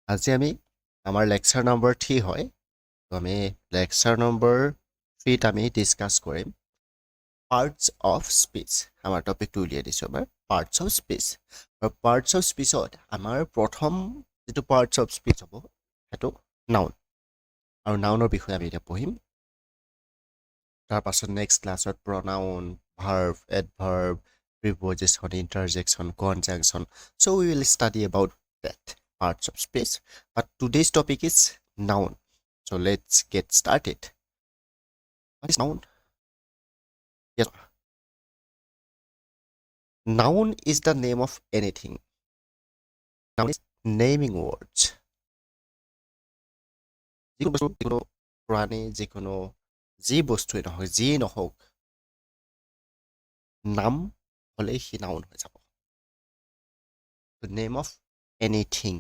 আজি আমি আমাৰ লেকচাৰ নম্বৰ 3 হয়। তো আমি লেকচাৰ নম্বৰ 3ত আমি ডিছকাছ কৰিম পাৰ্টছ অফ স্পীচ। আমাৰ টপিকটো উলিয়াই দিছোঁ আমাৰ পাৰ্টছ অফ স্পীচ। আৰু পাৰ্টছ অফ স্পীচত আমাৰ প্ৰথম যিটো পাৰ্টছ অফ স্পীচ হ'ব সেইটো নাউন। আৰু নাউনৰ বিষয়ে আমি এতিয়া পঢ়িম। তাৰপাছত নেক্সট ক্লাছত pronoun, verb, adverb, preposition, interjection, conjunction. So we will study about that parts of speech. But today's topic is noun. So let's get started. What is noun? Yes. Noun is the name of anything. Noun is naming words. যিকোনো বস্তু, যিকোনো প্ৰাণী, যিকোনো যি বস্তুৱে নহওক, যিয়ে নহওক, নাম হ'লেই সি নাউন হৈ যাব. The name of anything.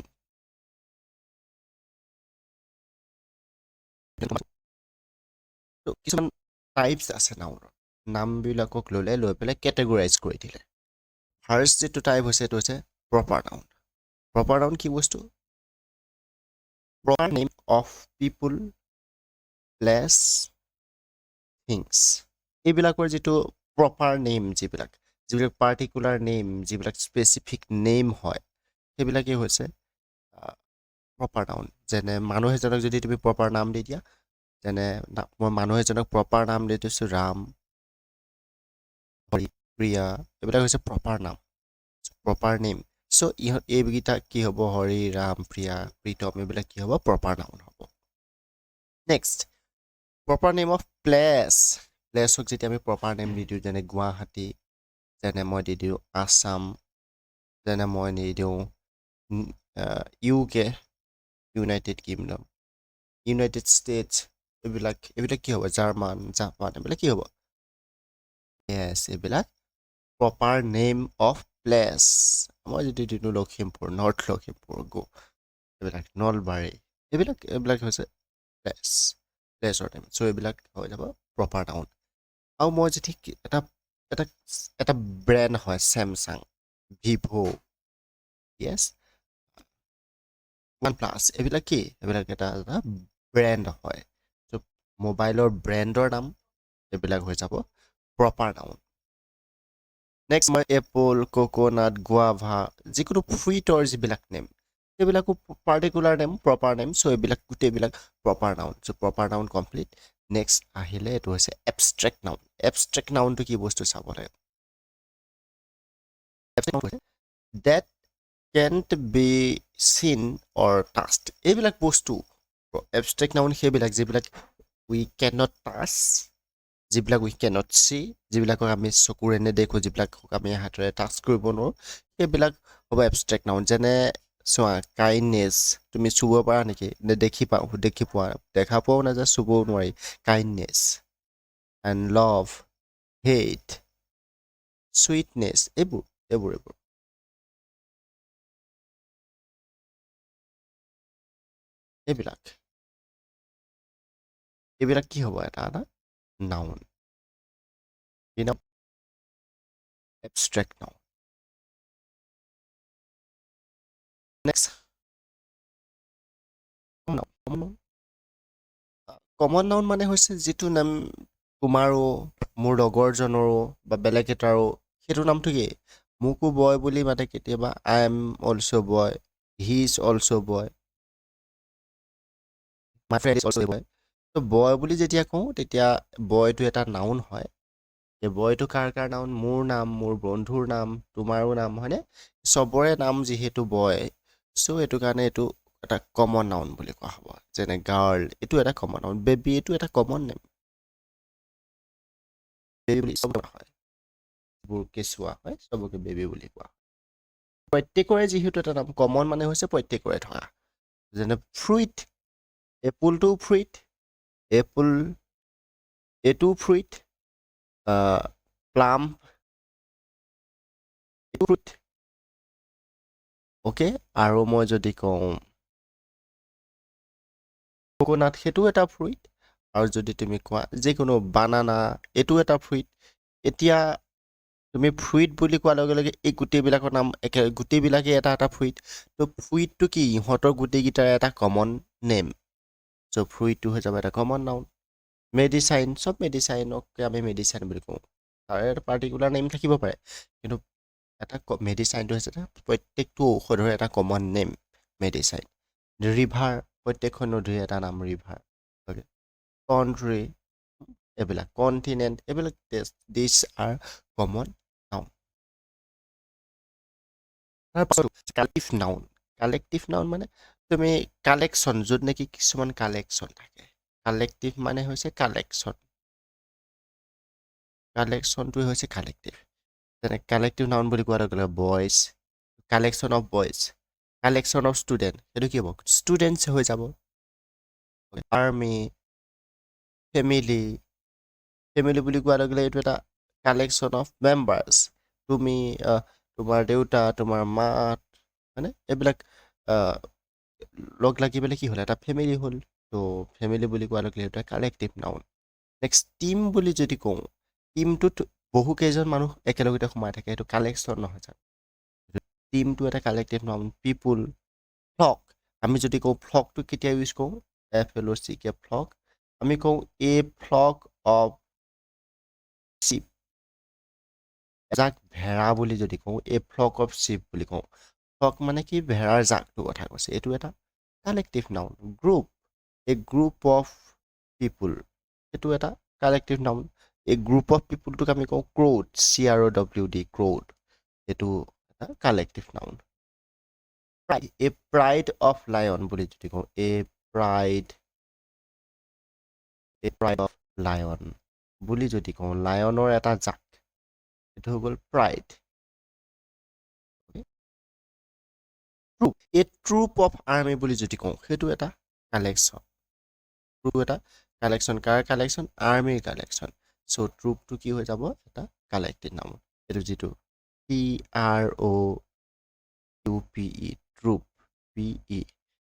তো কিছুমান টাইপছ আছে নাউনৰ. নামবিলাকক লৈ পেলাই কেটেগৰাইজ কৰি দিলে. ফাৰ্ষ্ট যিটো টাইপ হৈছে এইটো হৈছে প্ৰপাৰ নাউন. প্ৰপাৰ নাউন কি বস্তু? Proper name of people, place, things. এইবিলাকৰ যিটো প্ৰপাৰ নেম, যিবিলাক পাৰ্টিকুলাৰ নেম, যিবিলাক স্পেচিফিক নেম হয়, সেইবিলাকেই হৈছে প্ৰপাৰ নাউন. যেনে মানুহ এজনক যদি তুমি প্ৰপাৰ নাম দি দিয়া, যেনে মই মানুহ এজনক প্ৰপাৰ নাম দি দিছোঁ ৰাম, হৰি, প্ৰিয়া, এইবিলাক হৈছে প্ৰপাৰ নাম, প্ৰপাৰ নেম. চ' এইকেইটা কি হ'ব? হৰি, ৰাম, প্ৰিয়া, প্ৰীতম, এইবিলাক কি হ'ব? প্ৰপাৰ নাউন হ'ব. Next, proper name of place. প্লেচক যেতিয়া আমি প্ৰপাৰ নেম দি দিওঁ, যেনে গুৱাহাটী, যেনে মই দি দিওঁ আছাম, যেনে মই দি দিওঁ UK, United kingdom, United states, এইবিলাক কি হ'ব? জাৰ্মান, জাপান, এইবিলাক কি হ'ব? য়েছ, এইবিলাক প্ৰপাৰ নেম অফ প্লেচ. মই যদি দিওঁ লখিমপুৰ, নৰ্থ লখিমপুৰ, এইবিলাক নলবাৰী, এইবিলাক হৈছে প্লেচৰ নেম. চ' এইবিলাক হৈ যাব প্ৰপাৰ নাউন. আৰু মই যদি এটা ব্ৰেণ্ড হয়, চেমচাং, ভিভ', য়েছ, OnePlus, এইবিলাক কি? এইবিলাক এটা ব্ৰেণ্ড হয়. চ' মোবাইলৰ ব্ৰেণ্ডৰ নাম, এইবিলাক হৈ যাব প্ৰপাৰ নাউন. নেক্সট, মই এপল, কোকোনাট, গুৱাভা, যিকোনো ফ্ৰুইটৰ যিবিলাক নেম, সেইবিলাকো পাৰ্টিকুলাৰ নেম, প্ৰপাৰ নেম. চ' এইবিলাক গোটেইবিলাক প্ৰপাৰ নাউন. চ' প্ৰপাৰ নাউন কমপ্লিট. নেক্সট আহিলে এইটো হৈছে এবষ্ট্ৰেক্ট নাউন. এবষ্ট্ৰেক্ট নাউনটো কি বস্তু চাব লাগে? ডেট কেন্ট বি চিন অৰ টাচড. এইবিলাক বস্তু এবষ্ট্ৰেক্ট নাউন, সেইবিলাক যিবিলাক উই কেন নট টাচ, যিবিলাক উই কেন নট চি, যিবিলাকক আমি চকুৰে নেদেখোঁ, যিবিলাকক আমি হাতেৰে টাচ কৰিব নোৱাৰোঁ, সেইবিলাক হ'ব এবষ্ট্ৰেক্ট নাউন. যেনে চোৱা, কাইণ্ডনেছ, তুমি চুব পাৰা নেকি? নে দেখি পোৱা, দেখা পোৱাও নাযায়, চুবও নোৱাৰি. কাইণ্ডনেছ এণ্ড লাভ, হেট, চুইটনেছ, এইবোৰ এইবিলাক কি হ'ব? এটা নাউন. কি নাম? Abstract noun. Next, common noun মানে হৈছে যিটো নাম তোমাৰো, মোৰ লগৰজনৰো বা বেলেগ এটাৰো, সেইটো নামটো কি? মোকো বয় বুলি মাতে কেতিয়াবা, I am also' boy, he is also' boy, my friend is also' boy. ত' বয় বুলি যেতিয়া কওঁ, তেতিয়া বয়টো এটা নাউন হয়. এই বয়টো কাৰ নাউন? মোৰ নাম, মোৰ বন্ধুৰ নাম, তোমাৰো নাম, হয়নে? চবৰে নাম যিহেতু বয়, চ' এইটো কাৰণে এইটো এটা কমন নাউন বুলি কোৱা হ'ব. যেনে গাৰ্ল, এইটো এটা কমন নাউন. বেবী, এইটো এটা কমন নেম, বেবী বুলি চব হয়, যিবোৰ কেঁচুৱা হয় চবকে বেবী বুলি কোৱা হয়. প্ৰত্যেকৰে যিহেতু এটা নাম, কমন মানে হৈছে প্ৰত্যেকৰে থকা. যেনে ফ্ৰুইট, এপলটো ফ্ৰুইট, এপল এইটো ফ্ৰুইট, প্লাম এইটো ফ্ৰুইট, অ'কে. আৰু মই যদি কওঁ কোকোনাট, সেইটো এটা ফ্ৰুইট. আৰু যদি তুমি কোৱা যিকোনো বানানা, এইটো এটা ফ্ৰুইট. এতিয়া তুমি ফ্ৰুইট বুলি কোৱাৰ লগে লগে এই গোটেইবিলাকৰ নাম গোটেইবিলাকে এটা ফ্ৰুইট তো ফ্ৰুইটটো কি ইহঁতৰ গোটেইকেইটাৰ এটা কমন নেম চ' ফ্ৰুইটটো হৈ যাব এটা কমন নাউন মেডিচাইন চব মেডিচাইনকে আমি মেডিচাইন বুলি কওঁ তাৰ এটা পাৰ্টিকুলাৰ নেম থাকিব পাৰে কিন্তু এটা মেডিচাইনটো হৈছে প্ৰত্যেকটো ঔষধৰ এটা কমন নেম মেডিচাইন ৰিভাৰ প্ৰত্যেকখন নদীৰ এটা নাম ৰিভাৰ কাউন্ট্ৰী এইবিলাক কণ্টিনেণ্ট এইবিলাক দিছ আৰ কমন নাউন তাৰপাছত কালেক্টিভ নাউন মানে তুমি কালেকশ্যন য'ত নেকি কিছুমান কালেকশ্যন থাকে কালেক্টিভ মানে হৈছে কালেকশ্যনটোৱে হৈছে কালেক্টিভ যেনে কালেক্টিভ নাউন বুলি কোৱাৰ লগে লগে boys collection of boys collection of student সেইটো কি হ'ব ষ্টুডেণ্টছ হৈ যাব আৰ্মি ফেমিলি বুলি কোৱাৰ লগে লগে এইটো এটা কালেকশ্যন অফ মেম্বাৰ্ছ তুমি তোমাৰ দেউতা তোমাৰ মা হয়নে এইবিলাক লগ লাগি পেলাই কি হ'ল এটা ফেমিলি হ'ল তো ফেমিলি বুলি কোৱাৰ লগে লগে এইটো কালেক্টিভ নাউন নেক্সট টিম বুলি যদি কওঁ টিমটোত বহু কেইজন মানুহ একেলগতে সোমাই থাকে সেইটো কালেকশ্যন নহয় জানো টিমটো এটা কালেক্টিভ নাউন পিপুল ফ্লক আমি যদি কওঁ ফ্লকটো কেতিয়া ইউজ কৰোঁ FLOCK ফ্লক আমি কওঁ এ ফ্লক অফ চিপ যাক ভেড়া বুলি যদি কওঁ এ ফ্লক অফ চিপ বুলি কওঁ ফ্লক মানে কি ভেড়াৰ জাকটো কথা কৈছে এইটো এটা collective noun group A group of people এইটো এটা কালেক্টিভ নাউন এই গ্ৰুপ অফ পিপুলটোক আমি কওঁ ক্ৰ'ড CROWD ক্ৰ'ড এইটো এটা collective noun A pride of lion বুলি যদি কওঁ এ প্ৰাইড অফ লায়ন বুলি যদি কওঁ লায়নৰ এটা জাক এইটো হৈ গ'ল pride A troop of army বুলি যদি কওঁ সেইটো এটা কালেকশ্যন কাৰ কালেকশ্যন আৰ্মিৰ কালেকশ্যন চ' ট্ৰুপটো কি হৈ যাব এটা কালেক্টিভ নাউন এইটো যিটো TROUPE ট্ৰুপ PE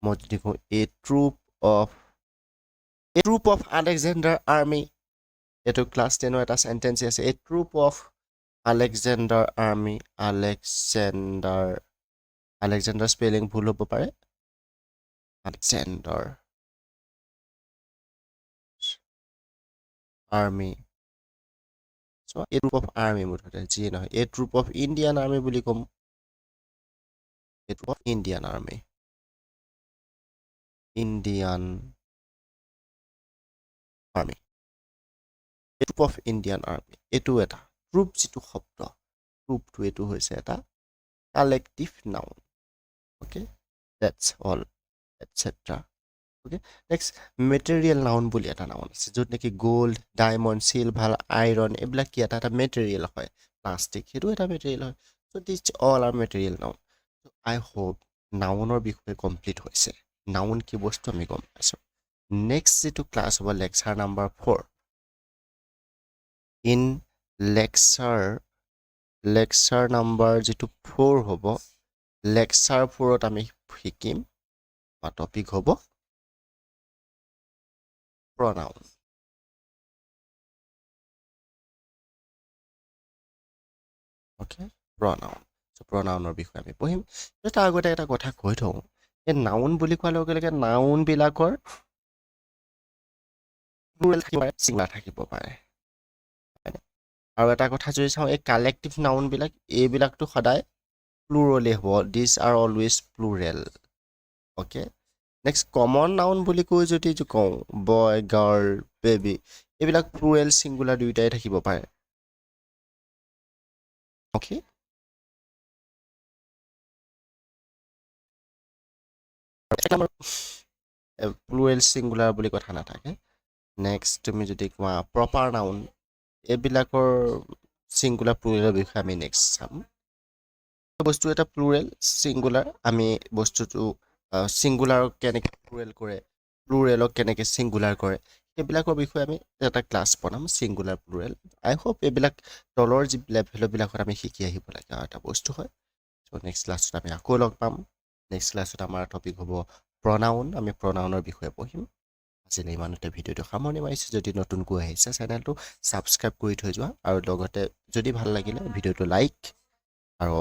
মই যদি কওঁ a troop of Alexander army এইটো ক্লাছ 10ৰ এটা চেণ্টেন্স আছে a troop of Alexander army Alexander spelling ভুল হ'ব পাৰে Alexander army so' a troop of army মুঠতে যিয়ে নহয় a troop of Indian army বুলি ক'ম a troop of Indian army troop of Indian army এইটো এটা ট্ৰুপ যিটো শব্দ ট্ৰুপটো এইটো হৈছে এটা collective noun okay that's all etcetera okay next material noun বুলি এটা নাউন আছে য'ত নেকি গ'ল্ড ডায়মণ্ড চিলভাৰ আইৰণ এইবিলাক কি এটা মেটেৰিয়েল হয় প্লাষ্টিক সেইটো এটা মেটেৰিয়েল হয় so' this all are material noun I hope নাউনৰ বিষয়ে কমপ্লিট হৈছে নাউন কি বস্তু আমি গম পাইছোঁ নেক্সট যিটো ক্লাছ হ'ব lecture number 4 in lecture number যিটো 4 হ'ব লেকচাৰ 4ত আমি শিকিম বা টপিক হ'ব প্ৰনাউন অ'কে প্ৰনাউনৰ বিষয়ে আমি পঢ়িম তাৰ আগতে এটা কথা কৈ থওঁ এই নাউন বুলি কোৱাৰ লগে লগে নাউনবিলাকৰ প্লুৰেল থাকিব পাৰে ছিংগুলাৰ থাকিব পাৰে আৰু এটা কথা যদি চাওঁ এই কালেক্টিভ নাউনবিলাক এইবিলাকতো সদায় প্লুৰলেই হ'ব this are always plural okay next common noun বুলি কৈ যদি কওঁ বয় গাৰ্ল বেবী এইবিলাক প্লুৰেল ছিংগুলাৰ দুয়োটাই থাকিব পাৰে অ'কে প্লুৰেল ছিংগুলাৰ বুলি কথা নাথাকে নেক্সট তুমি যদি কোৱা প্ৰপাৰ নাউন এইবিলাকৰ ছিংগুলাৰ প্লুৰেলৰ বিষয়ে আমি নেক্সট চাম বস্তু এটা প্লুৰেল ছিংগুলাৰ আমি বস্তুটো ছিংগুলাৰক কেনেকৈ প্লুৰেল কৰে প্লুৰেলক কেনেকৈ ছিংগুলাৰ কৰে সেইবিলাকৰ বিষয়ে আমি এটা ক্লাছ বনাম ছিংগুলাৰ প্লুৰেল আই হোপ এইবিলাক তলৰ যি লেভেলবিলাকত আমি শিকি আহিব লাগে এটা বস্তু হয় চ' নেক্সট ক্লাছত আমি আকৌ লগ পাম নেক্সট ক্লাছত আমাৰ টপিক হ'ব প্ৰনাউন আমি প্ৰনাউনৰ বিষয়ে পঢ়িম আজিলৈ ইমানতে ভিডিঅ'টো সামৰণি মাৰিছোঁ যদি নতুনকৈ আহিছে চেনেলটো ছাবস্ক্ৰাইব কৰি থৈ যোৱা আৰু লগতে যদি ভাল লাগিলে ভিডিঅ'টো লাইক আৰু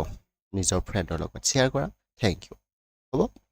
নিজৰ ফ্ৰেণ্ডৰ লগত শ্বেয়াৰ কৰা থেংক ইউ হ'ব